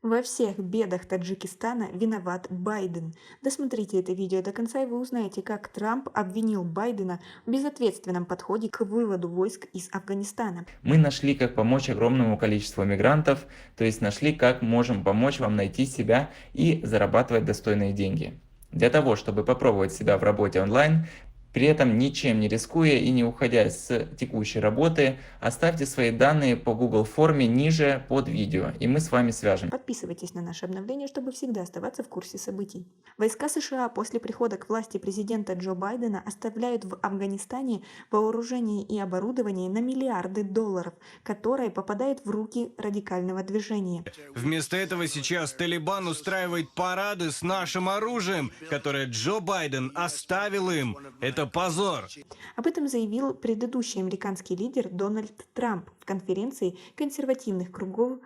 Во всех бедах Таджикистана виноват Байден. Досмотрите это видео до конца, и вы узнаете, как Трамп обвинил Байдена в безответственном подходе к выводу войск из Афганистана. Мы нашли, как помочь огромному количеству мигрантов, то есть нашли, как можем помочь вам найти себя и зарабатывать достойные деньги. Для того, чтобы попробовать себя в работе онлайн, при этом ничем не рискуя и не уходя с текущей работы, оставьте свои данные по Google форме ниже под видео, и мы с вами свяжем. Подписывайтесь на наши обновления, чтобы всегда оставаться в курсе событий. Войска США после прихода к власти президента Джо Байдена оставляют в Афганистане вооружение и оборудование на миллиарды долларов, которые попадают в руки радикального движения. Вместо этого сейчас Талибан устраивает парады с нашим оружием, которое Джо Байден оставил им. Это позор. Об этом заявил предыдущий американский лидер Дональд Трамп в конференции консервативных кругов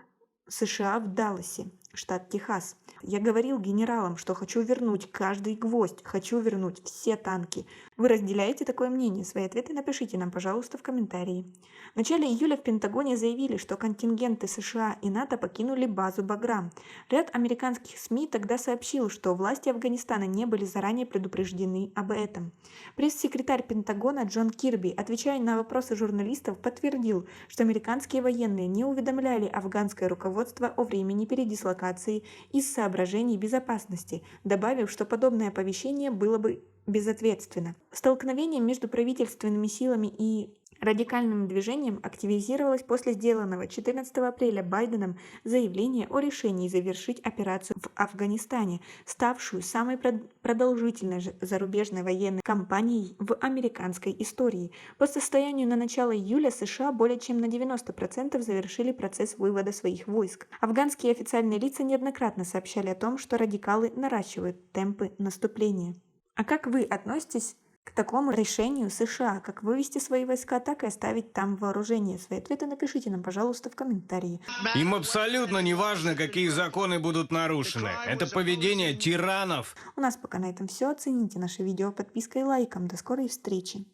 США в Далласе, штат Техас. «Я говорил генералам, что хочу вернуть каждый гвоздь, хочу вернуть все танки». Вы разделяете такое мнение? Свои ответы напишите нам, пожалуйста, в комментарии. В начале июля в Пентагоне заявили, что контингенты США и НАТО покинули базу Баграм. Ряд американских СМИ тогда сообщил, что власти Афганистана не были заранее предупреждены об этом. Пресс-секретарь Пентагона Джон Кирби, отвечая на вопросы журналистов, подтвердил, что американские военные не уведомляли афганское руководство о времени передислокации из соображений безопасности, добавив, что подобное оповещение было бы безответственно. Столкновение между правительственными силами и радикальным движением активизировалось после сделанного 14 апреля Байденом заявления о решении завершить операцию в Афганистане, ставшую самой продолжительной зарубежной военной кампанией в американской истории. По состоянию на начало июля США более чем на 90% завершили процесс вывода своих войск. Афганские официальные лица неоднократно сообщали о том, что радикалы наращивают темпы наступления. А как вы относитесь к такому решению США, как вывести свои войска, так и оставить там вооружение? Свои ответы напишите нам, пожалуйста, в комментарии. Им абсолютно не важно, какие законы будут нарушены. Это поведение тиранов. У нас пока на этом все. Оцените наше видео подпиской и лайком. До скорой встречи!